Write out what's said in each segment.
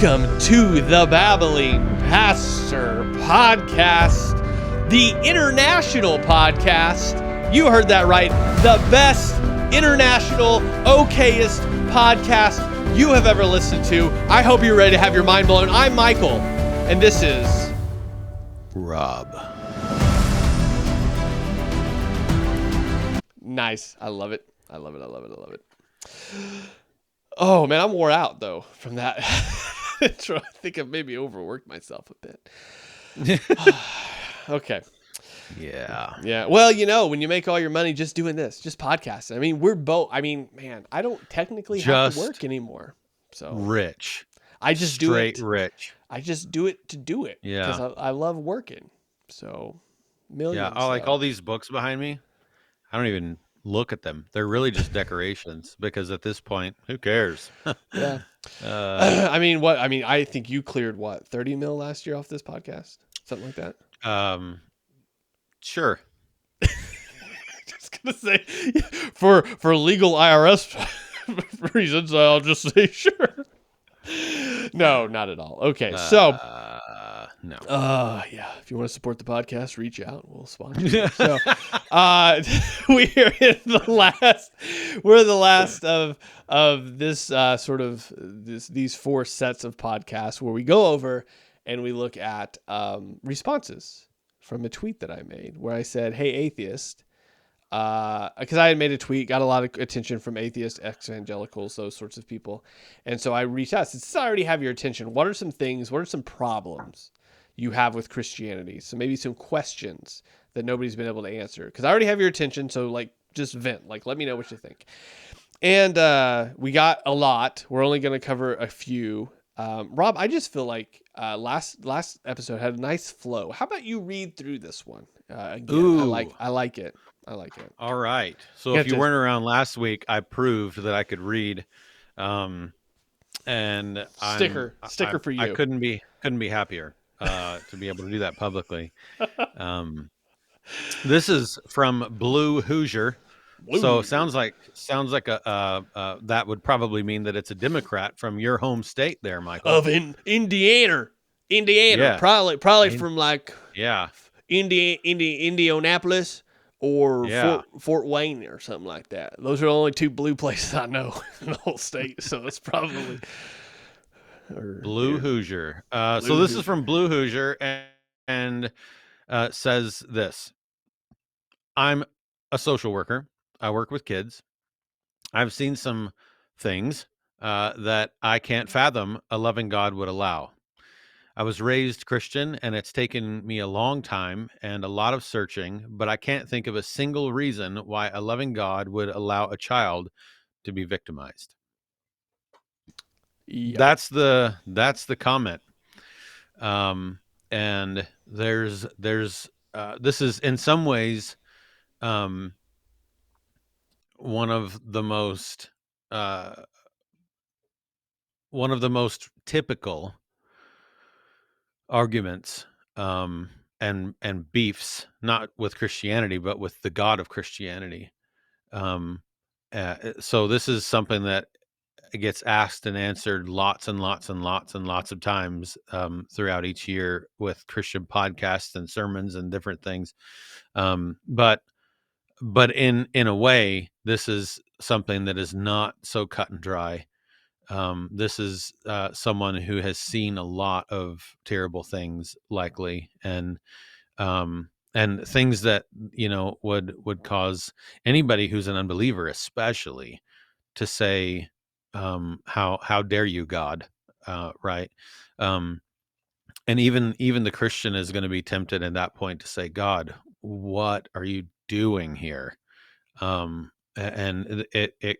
Welcome to the Babbling Pastor Podcast, the international podcast. You heard that right. The best international, okayest podcast you have ever listened to. I hope you're ready to have your mind blown. I'm Michael, and this is Rob. Nice. I love it. I love it. I love it. I love it. Oh, man, I'm wore out, though, from that intro. I think I've maybe overworked myself a bit. Okay. Yeah. Well, you know, when you make all your money just doing this, just podcasting. I mean, we're both. I mean, man, I don't technically have to work anymore. So rich. I just do it. Straight rich. I just do it to do it. Yeah. Because I love working. So millions. Yeah. Like all these books behind me, I don't even look at them. They're really just decorations because at this point, who cares? Yeah. I mean, I think you cleared what, 30 mil last year off this podcast? Something like that. Sure. Just gonna say for legal IRS reasons, I'll just say sure. No, not at all. Okay, so no. Yeah. If you want to support the podcast, reach out. We'll sponsor you. So, we're the last of this sort of these four sets of podcasts where we go over and we look at responses from a tweet that I made where I said, "Hey, atheist," because I had made a tweet, got a lot of attention from atheists, exvangelicals, those sorts of people, and so I reached out. Since I already have your attention, what are some problems you have with Christianity? So maybe some questions that nobody's been able to answer, because I already have your attention. So like, just vent, like, let me know what you think. And we got a lot. We're only going to cover a few. Rob, I just feel like last episode had a nice flow. How about you read through this one again? Ooh. I like it. All right. So if you weren't around last week, I proved that I could read. And sticker for you. I couldn't be happier to be able to do that publicly. This is from Blue Hoosier. So sounds like a that would probably mean that it's a Democrat from your home state there, Michael. Of Indiana. Yeah. Probably from like Indianapolis or Fort Wayne or something like that. Those are the only two blue places I know in the whole state. So it's probably Blue Hoosier. So this is from Blue Hoosier and says this: I'm a social worker. I work with kids. I've seen some things that I can't fathom a loving God would allow. I was raised Christian, and it's taken me a long time and a lot of searching, but I can't think of a single reason why a loving God would allow a child to be victimized. Yep. That's the comment. And there's this is in some ways one of the most typical arguments and beefs, not with Christianity, but with the God of Christianity. So this is something that gets asked and answered lots and lots and lots and lots of times throughout each year with Christian podcasts and sermons and different things. But in a way, this is something that is not so cut and dry. This is someone who has seen a lot of terrible things, likely, and things that would cause anybody who's an unbeliever, especially, to say, "How dare you, God?" Right? And even the Christian is going to be tempted at that point to say, "God, what are you doing here?" And it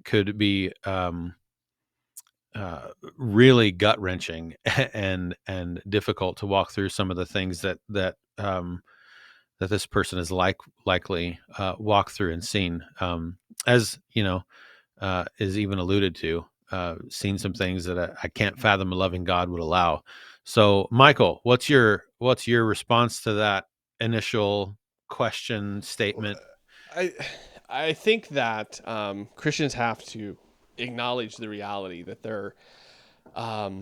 could be really gut wrenching and difficult to walk through some of the things that this person is likely walked through and seen, as is even alluded to, seen some things that I can't fathom a loving God would allow. So, Michael, what's your response to that initial question statement? I think that Christians have to acknowledge the reality that they're there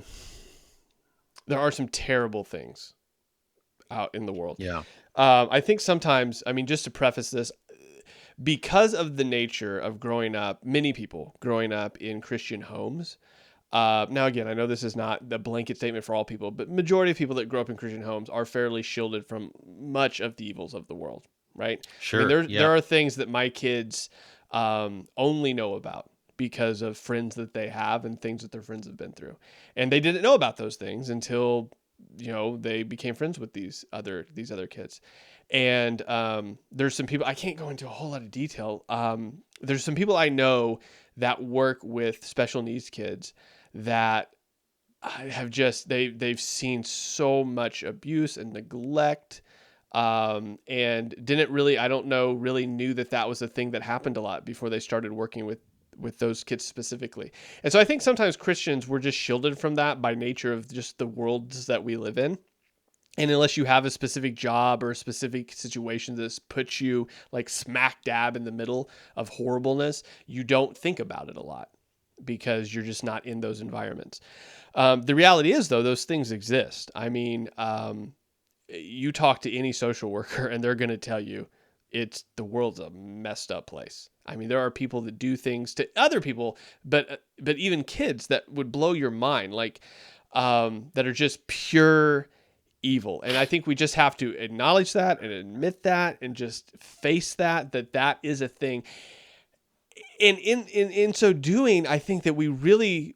are some terrible things out in the world. Yeah. I think sometimes, I mean, just to preface this, because of the nature of growing up, many people growing up in Christian homes. Now, again, I know this is not the blanket statement for all people, but majority of people that grow up in Christian homes are fairly shielded from much of the evils of the world, right? Sure. I mean, there are things that my kids only know about because of friends that they have and things that their friends have been through. And they didn't know about those things until, they became friends with these other kids. And there's some people, I can't go into a whole lot of detail. There's some people I know that work with special needs kids that have just, they've seen so much abuse and neglect, and didn't really, I don't know, really knew that was a thing that happened a lot before they started working with those kids specifically. And so I think sometimes Christians were just shielded from that by nature of just the worlds that we live in. And unless you have a specific job or a specific situation that puts you like smack dab in the middle of horribleness, you don't think about it a lot because you're just not in those environments. The reality is, though, those things exist. I mean, you talk to any social worker and they're going to tell you the world's a messed up place. I mean, there are people that do things to other people, but even kids that would blow your mind, like that are just pure evil. And I think we just have to acknowledge that and admit that and just face that is a thing. And in so doing, I think that we really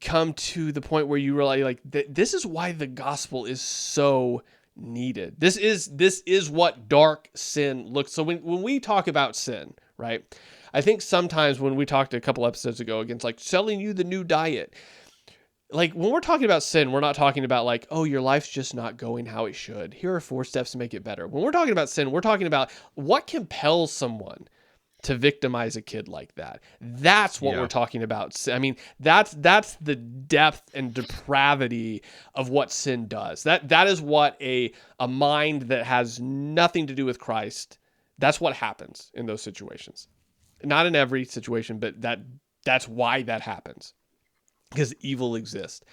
come to the point where you realize, like, this is why the gospel is so needed. This is what dark sin looks. So when we talk about sin, right? I think sometimes when we talked a couple episodes ago against like selling you the new diet, like when we're talking about sin, we're not talking about like, oh, your life's just not going how it should. Here are 4 steps to make it better. When we're talking about sin, we're talking about what compels someone to victimize a kid like that. That's what we're talking about. I mean, that's the depth and depravity of what sin does. That is what a mind that has nothing to do with Christ, that's what happens in those situations. Not in every situation, but that's why that happens. Because evil exists.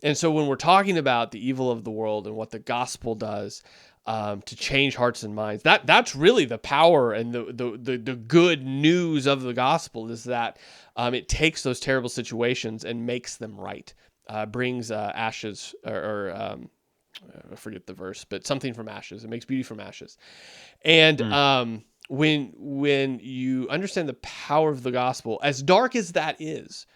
And so when we're talking about the evil of the world and what the gospel does to change hearts and minds, that's really the power and the good news of the gospel is that it takes those terrible situations and makes them right, brings ashes or I forget the verse, but something from ashes. It makes beauty from ashes. And when you understand the power of the gospel, as dark as that is,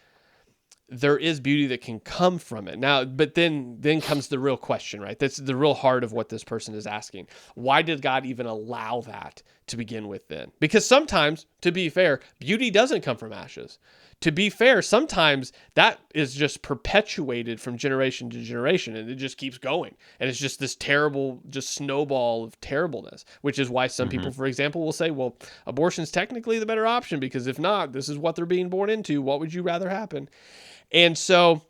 there is beauty that can come from it. Now, but then comes the real question, right? That's the real heart of what this person is asking. Why did God even allow that to begin with then? Because sometimes, to be fair, beauty doesn't come from ashes. To be fair, sometimes that is just perpetuated from generation to generation and it just keeps going. And it's just this terrible, just snowball of terribleness, which is why some people, for example, will say, well, abortion's technically the better option because if not, this is what they're being born into. What would you rather happen? And so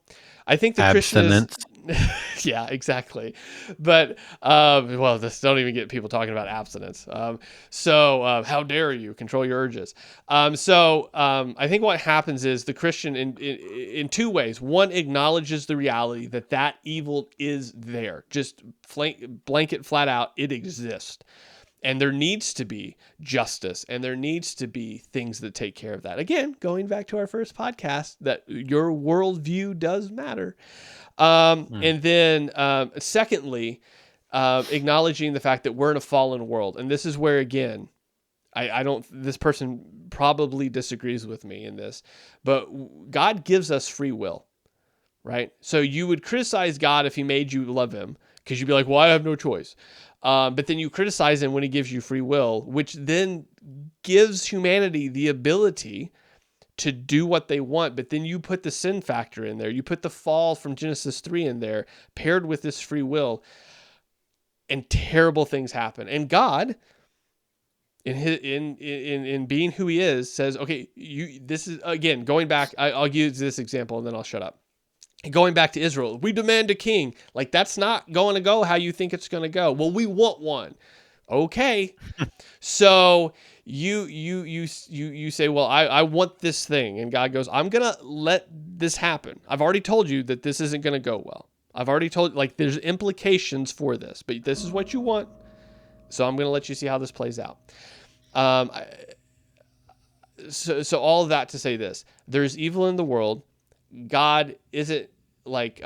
I think the Christian is, yeah, exactly. But, well, this don't even get people talking about abstinence. So how dare you control your urges? I think what happens is the Christian in 2 ways. One, acknowledges the reality that evil is there. Just blanket flat out, it exists. And there needs to be justice and there needs to be things that take care of that. Again, going back to our first podcast, that your worldview does matter. And then secondly, acknowledging the fact that we're in a fallen world. And this is where, again, this person probably disagrees with me in this, but God gives us free will, right? So you would criticize God if he made you love him because you'd be like, well, I have no choice. But then you criticize him when he gives you free will, which then gives humanity the ability to do what they want. But then you put the sin factor in there. You put the fall from Genesis 3 in there, paired with this free will, and terrible things happen. And God, in being who he is, says, okay, this is, again, going back, I'll use this example and then I'll shut up. Going back to Israel, we demand a king. Like, that's not going to go how you think it's going to go. Well, we want one. Okay. So you say, well, I want this thing. And God goes, I'm going to let this happen. I've already told you that this isn't going to go well. I've already told, like, there's implications for this, but this is what you want. So I'm going to let you see how this plays out. So all of that to say this, there's evil in the world. God isn't like,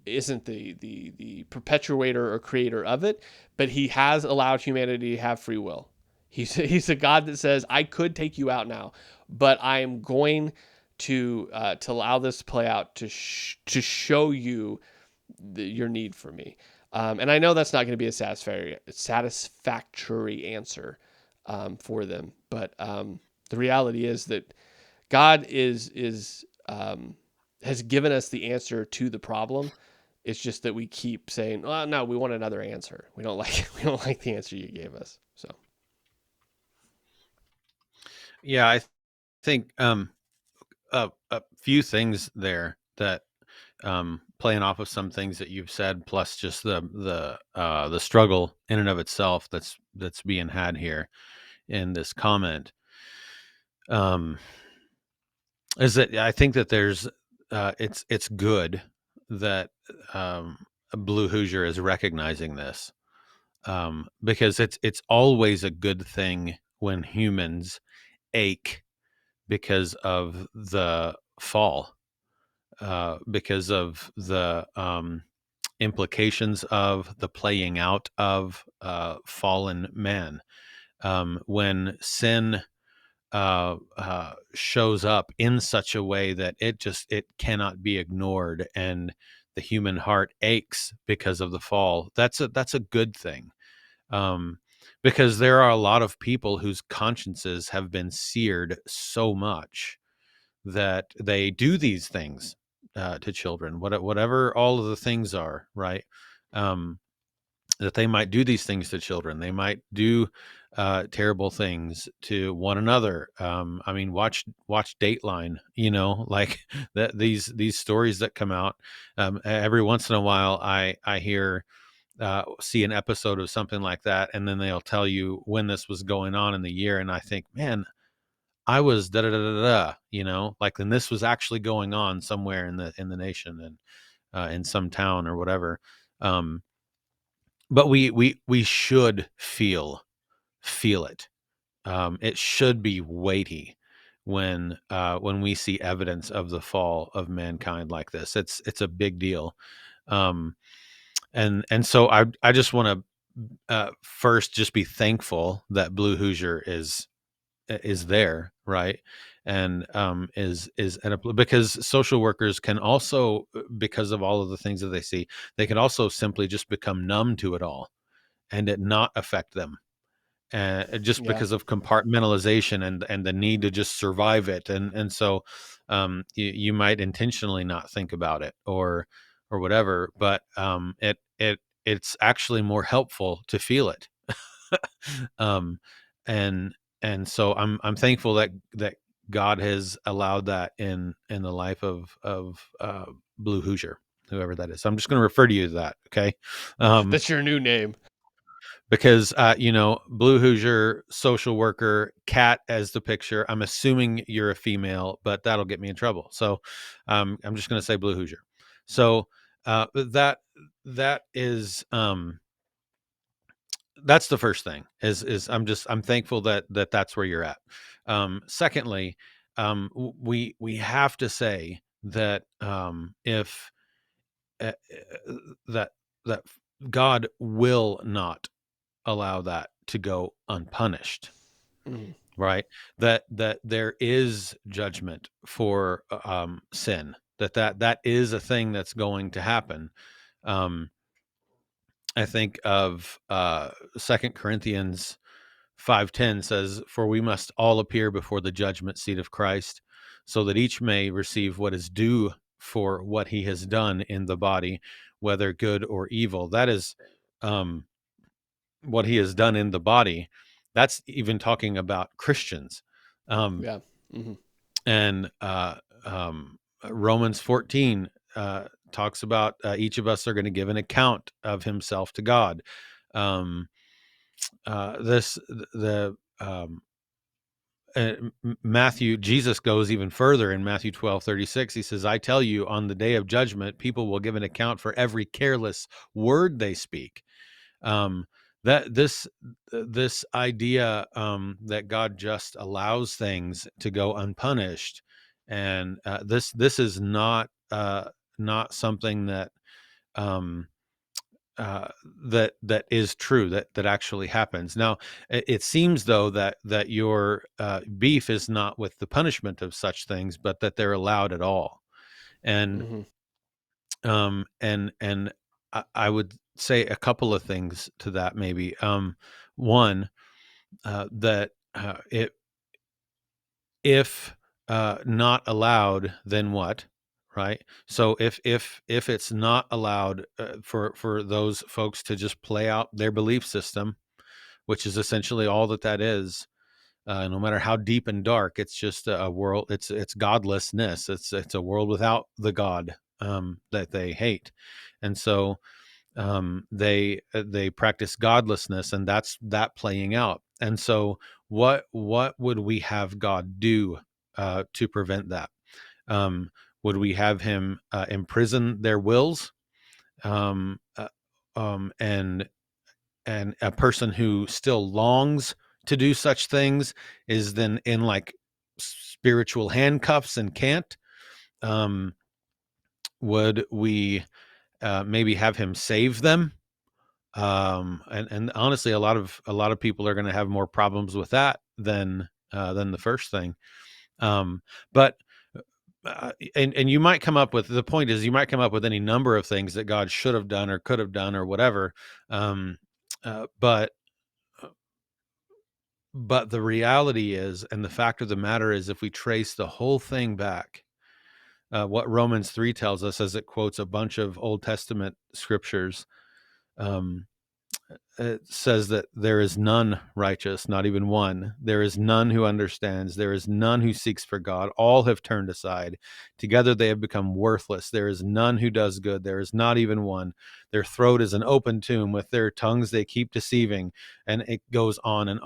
isn't the perpetuator or creator of it, but he has allowed humanity to have free will. He's a God that says, I could take you out now, but I am going to allow this to play out to show you your need for me. And I know that's not going to be a satisfactory answer for them, but the reality is that God has given us the answer to the problem. It's just that we keep saying, "Oh, no, we want another answer. We don't like the answer you gave us." So, yeah, I think a few things there that playing off of some things that you've said, plus just the struggle in and of itself that's being had here in this comment, is that I think that there's it's good that Blue Hoosier is recognizing this, because it's always a good thing when humans ache because of the fall, because of the implications of the playing out of fallen man. When sin shows up in such a way that it cannot be ignored, and the human heart aches because of the fall, that's a good thing. Because there are a lot of people whose consciences have been seared so much that they do these things to children, whatever all of the things are, right? That they might do these things to children. They might do terrible things to one another. I mean, watch Dateline. Like that. These stories that come out every once in a while. I hear. See an episode of something like that, and then they'll tell you when this was going on in the year, and I think, man, I was da da da da da, like, then this was actually going on somewhere in the nation, and in some town or whatever. But we should feel it. It should be weighty when we see evidence of the fall of mankind like this. It's a big deal. And so I just want to first just be thankful that Blue Hoosier is there, right? And because social workers can also, because of all of the things that they see, they can also simply just become numb to it all and it not affect them, just yeah, because of compartmentalization and the need to just survive it. And so you might intentionally not think about it or whatever, but it's actually more helpful to feel it. um, and so I'm thankful that God has allowed that in the life of Blue Hoosier, whoever that is. So I'm just going to refer to you as that, okay? that's your new name. Because Blue Hoosier, social worker, cat as the picture. I'm assuming you're a female, but that'll get me in trouble. So I'm just going to say Blue Hoosier. So that is that's the first thing. Is I'm thankful that that's where you're at. Secondly, we have to say that if that God will not allow that to go unpunished, right? That there is judgment for sin. That is a thing that's going to happen. I think of 2 Corinthians 5:10 says, "For we must all appear before the judgment seat of Christ, so that each may receive what is due for what he has done in the body, whether good or evil." That is what he has done in the body. That's even talking about Christians. Yeah. Mm-hmm. And Romans 14 talks about each of us are going to give an account of himself to God. Um, this the Jesus goes even further in Matthew 12:36. He says, I tell you, on the day of judgment, people will give an account for every careless word they speak. That this idea that God just allows things to go unpunished, and this is not something that um, that is true, that actually happens. Now, it seems though that your beef is not with the punishment of such things, but that they're allowed at all. And and I would say a couple of things to that. Maybe one, that if not allowed, then what? Right. So if it's not allowed for those folks to just play out their belief system, which is essentially all that is, no matter how deep and dark, it's just a world. It's godlessness. It's a world without the God that they hate, and so they practice godlessness, and that's that playing out. And so what would we have God do to prevent that? Would we have him imprison their wills? Um, uh, and a person who still longs to do such things is then in like spiritual handcuffs and can't? Would we maybe have him save them? And honestly, a lot of people are going to have more problems with that than the first thing. But and you might come up with, the point is, you might come up with any number of things that God should have done or could have done or whatever. But the reality is, and the fact of the matter is, if we trace the whole thing back, what Romans 3 tells us, as it quotes a bunch of Old Testament scriptures, it says that there is none righteous, not even one. There is none who understands. There is none who seeks for God. All have turned aside. Together they have become worthless. There is none who does good. There is not even one. Their throat is an open tomb. With their tongues they keep deceiving. And it goes on and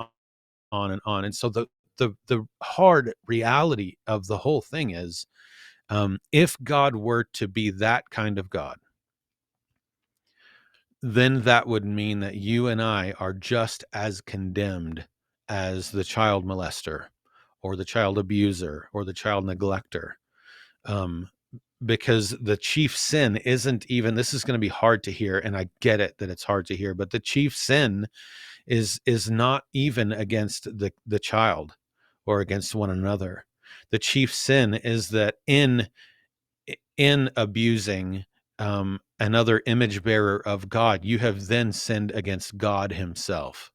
on and on. And so the hard reality of the whole thing is, if God were to be that kind of God, then that would mean that you and I are just as condemned as the child molester or the child abuser or the child neglector. Because the chief sin isn't even, this is going to be hard to hear, and I get it that it's hard to hear, but the chief sin is not even against the child or against one another. The chief sin is that in abusing another image bearer of God, you have then sinned against God himself.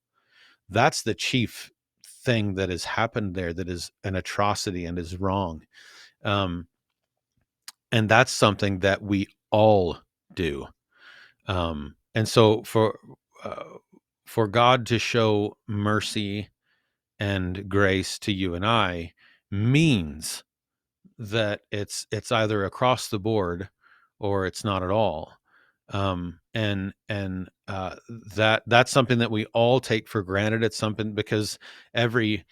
That's the chief thing that has happened there, that is an atrocity and is wrong. And that's something that we all do. And so for God to show mercy and grace to you and I means that it's either across the board or it's not at all. And that's something that we all take for granted. It's something, because every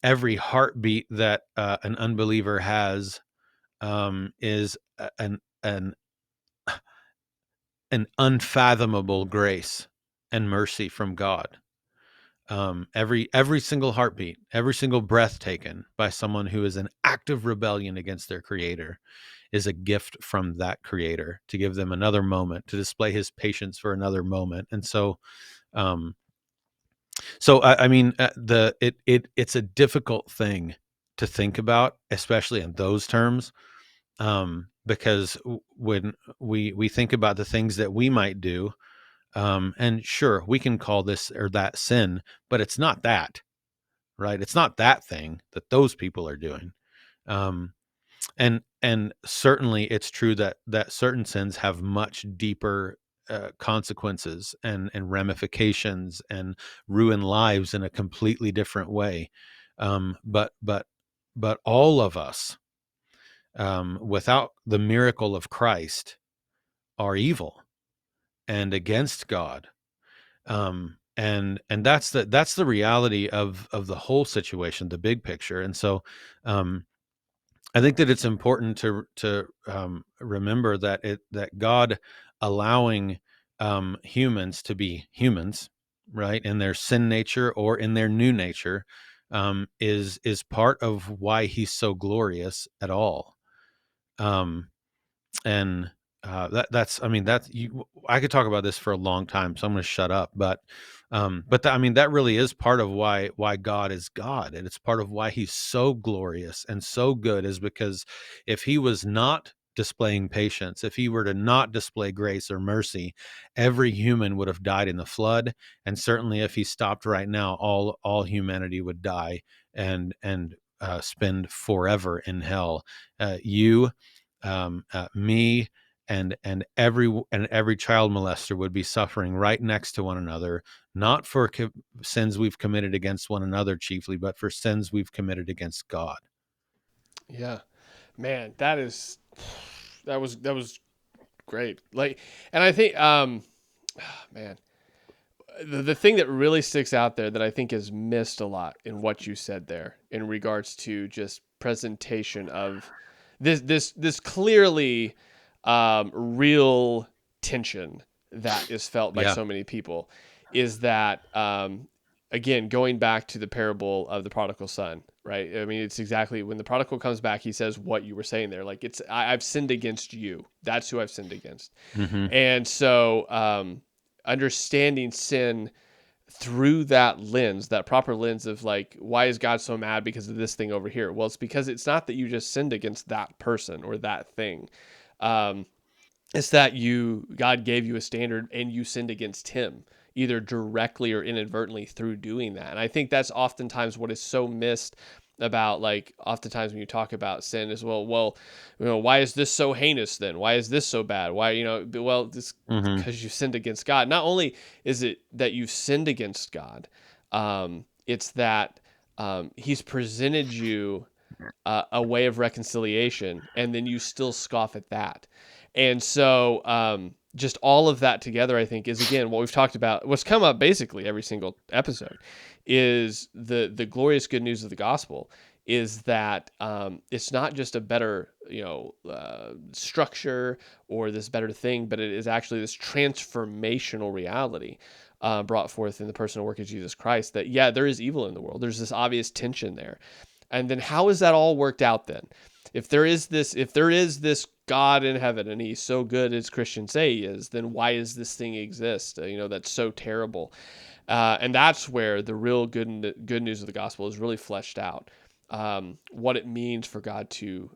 heartbeat that an unbeliever has is an unfathomable grace and mercy from God. Every single heartbeat, every single breath taken by someone who is in active rebellion against their creator is a gift from that creator to give them another moment, to display his patience for another moment. And so, I mean, it's a difficult thing to think about, especially in those terms, because when we think about the things that we might do, and sure, we can call this or that sin, but it's not that, right? It's not that thing that those people are doing. And certainly it's true that certain sins have much deeper consequences and ramifications and ruin lives in a completely different way. But all of us, without the miracle of Christ, are evil and against God. that's the reality of the whole situation, the big picture. And so I think that it's important to remember that God allowing humans to be humans, right, in their sin nature or in their new nature, is part of why He's so glorious at all. Um, and that's, I mean, I could talk about this for a long time, so I'm going to shut up. But I mean, that really is part of why God is God, and it's part of why He's so glorious and so good, is because if He was not displaying patience, if He were to not display grace or mercy, every human would have died in the flood. And certainly if He stopped right now, all humanity would die and spend forever in hell. You Me, and every child molester would be suffering right next to one another, not for sins we've committed against one another chiefly, but for sins we've committed against God. Yeah, man, that was great. Like, and I think, man, the thing that really sticks out there that I think is missed a lot in what you said there in regards to just presentation of this clearly real tension that is felt by Yeah. so many people is that again, going back to the parable of the prodigal son, right? I mean, it's exactly when the prodigal comes back, he says what you were saying there. Like, I've sinned against you. That's who I've sinned against. Mm-hmm. And so understanding sin through that lens, that proper lens of like, why is God so mad because of this thing over here? Well, it's because it's not that you just sinned against that person or that thing. Um, it's that God gave you a standard and you sinned against him, either directly or inadvertently through doing that. And I think that's oftentimes what is so missed about, like, oftentimes when you talk about sin as well, why is this so heinous then? Why is this so bad? Why, well, this Mm-hmm. because you sinned against God. Not only is it that you've sinned against God, it's that he's presented you a way of reconciliation, and then you still scoff at that. And so just all of that together, I think, is again what we've talked about, what's come up basically every single episode, is the glorious good news of the gospel is that it's not just a better structure or this better thing, but it is actually this transformational reality brought forth in the personal work of Jesus Christ. That, yeah, there is evil in the world. There's this obvious tension there. And then how is that all worked out then? If there is this God in heaven and he's so good as Christians say he is, then why does this thing exist? That's so terrible. And that's where the real good news of the gospel is really fleshed out. What it means for God to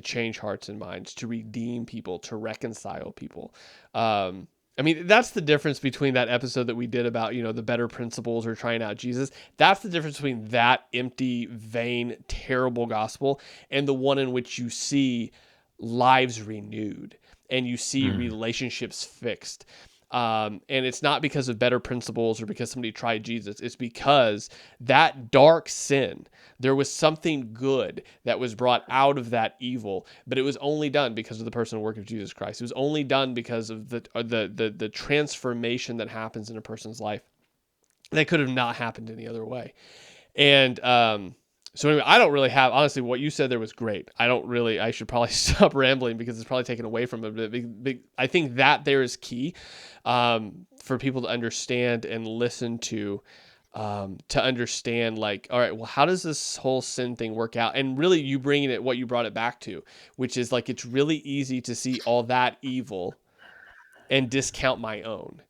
change hearts and minds, to redeem people, to reconcile people. I mean, that's the difference between that episode that we did about, the better principles or trying out Jesus. That's the difference between that empty, vain, terrible gospel and the one in which you see lives renewed and you see relationships fixed. And it's not because of better principles or because somebody tried Jesus. It's because that dark sin, there was something good that was brought out of that evil, but it was only done because of the personal work of Jesus Christ. It was only done because of the transformation that happens in a person's life that could have not happened any other way. And so anyway, I don't really have, honestly, what you said there was great. I should probably stop rambling because it's probably taken away from it. But I think that there is key for people to understand and listen to understand, like, all right, well, how does this whole sin thing work out? And really you bringing it, what you brought it back to, which is like, it's really easy to see all that evil and discount my own.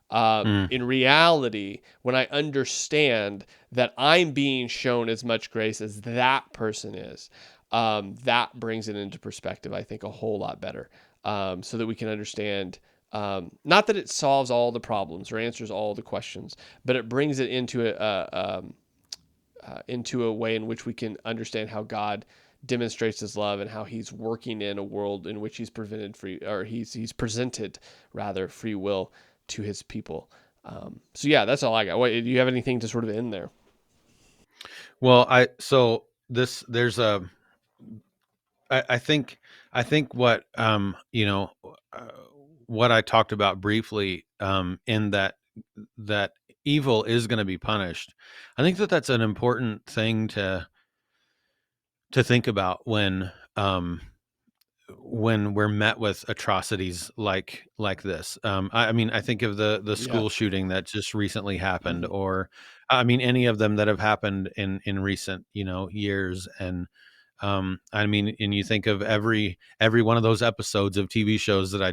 In reality, when I understand that I'm being shown as much grace as that person is, that brings it into perspective, I think, a whole lot better, so that we can understand, not that it solves all the problems or answers all the questions, but it brings it into a way in which we can understand how God demonstrates his love and how he's working in a world in which he's presented rather free will to his people. So yeah, that's all I got. Do you have anything to sort of end there? Well, I think what what I talked about briefly in that that evil is going to be punished. I think that that's an important thing to think about when we're met with atrocities like this. I mean, I think of the school shooting that just recently happened, or I mean, any of them that have happened in recent years. And I mean, and you think of every one of those episodes of TV shows that I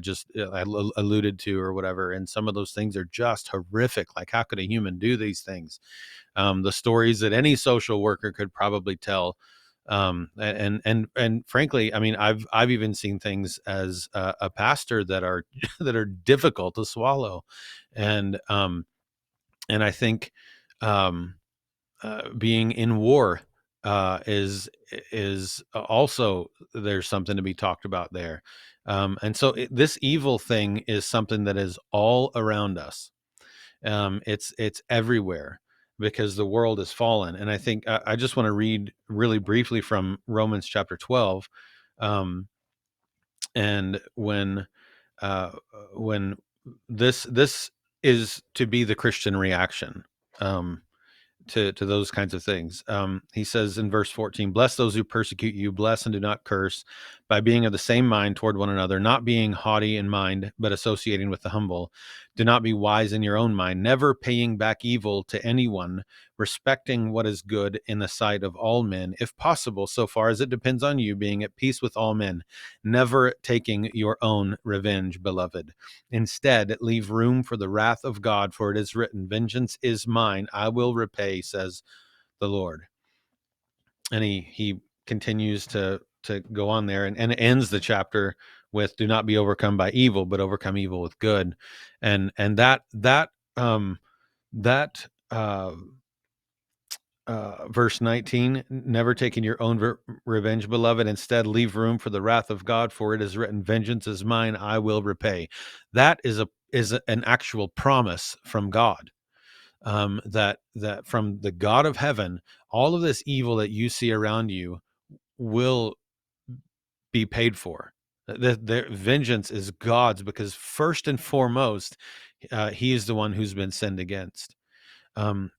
alluded to or whatever, and some of those things are just horrific. Like, how could a human do these things? The stories that any social worker could probably tell. And frankly, I mean, I've even seen things as a pastor that are that are difficult to swallow. And I think being in war is also, there's something to be talked about there. And so this evil thing is something that is all around us. It's everywhere, because the world is fallen. And I think I just want to read really briefly from Romans chapter 12. And when this is to be the Christian reaction to those kinds of things. He says in verse 14, bless those who persecute you, bless and do not curse, by being of the same mind toward one another, not being haughty in mind, but associating with the humble. Do not be wise in your own mind, never paying back evil to anyone, respecting what is good in the sight of all men, if possible, so far as it depends on you, being at peace with all men, never taking your own revenge, beloved. Instead, leave room for the wrath of God, for it is written, vengeance is mine, I will repay, says the Lord. And he continues to go on there, and ends the chapter with, do not be overcome by evil, but overcome evil with good. And that verse 19, never taking your own revenge, beloved, instead leave room for the wrath of God, for it is written, vengeance is mine, I will repay. That is an actual promise from God. That from the God of heaven, all of this evil that you see around you will be paid for. The vengeance is God's, because first and foremost, he is the one who's been sinned against. And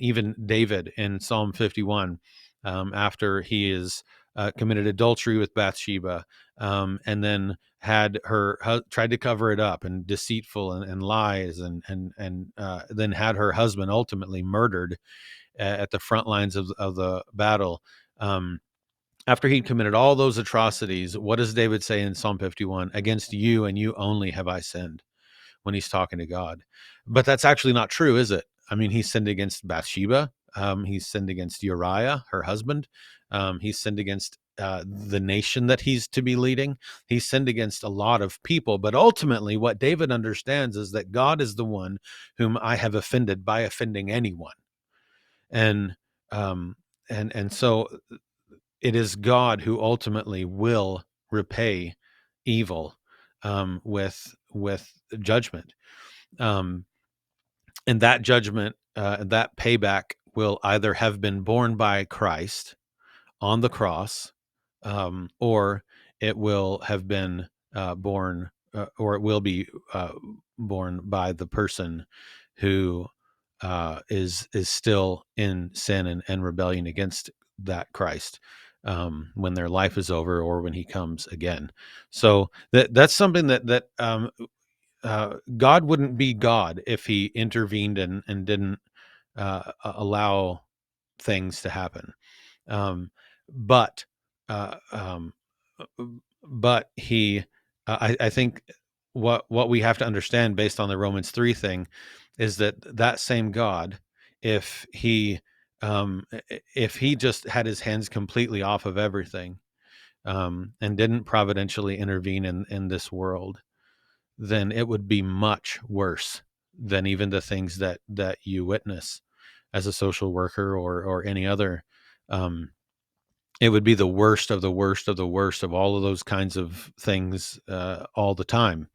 even David in Psalm 51, after he is committed adultery with Bathsheba, and then had her tried to cover it up, and deceitful and lies, and then had her husband ultimately murdered at the front lines of the battle. After he'd committed all those atrocities, what does David say in Psalm 51? Against you and you only have I sinned, when he's talking to God. But that's actually not true, is it? I mean, he sinned against Bathsheba. He's sinned against Uriah, her husband. He's sinned against the nation that he's to be leading. He's sinned against a lot of people. But ultimately, what David understands is that God is the one whom I have offended by offending anyone. And so it is God who ultimately will repay evil with judgment. And that judgment, that payback, will either have been borne by Christ on the cross, or it will have been borne, or it will be borne by the person who is still in sin and rebellion against that Christ, when their life is over, or when he comes again. So that's something that God wouldn't be God if he intervened and didn't allow things to happen. But uh, um, but he, I think what we have to understand, based on the Romans 3 thing, is that same God, if he just had his hands completely off of everything, and didn't providentially intervene in this world, then it would be much worse than even the things that you witness as a social worker, or any other. It would be the worst of the worst of the worst of all of those kinds of things, all the time,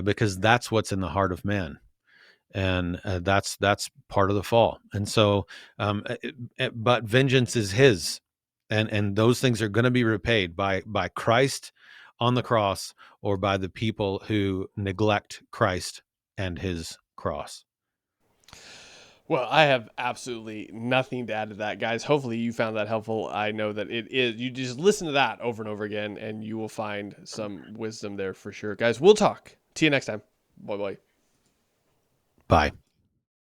because that's what's in the heart of man. And that's part of the fall. And so, but vengeance is his, and those things are going to be repaid by Christ on the cross, or by the people who neglect Christ and his cross. Well, I have absolutely nothing to add to that, guys. Hopefully you found that helpful. I know that it is. You just listen to that over and over again, and you will find some wisdom there for sure. Guys, we'll talk. See you next time. Bye-bye. Bye.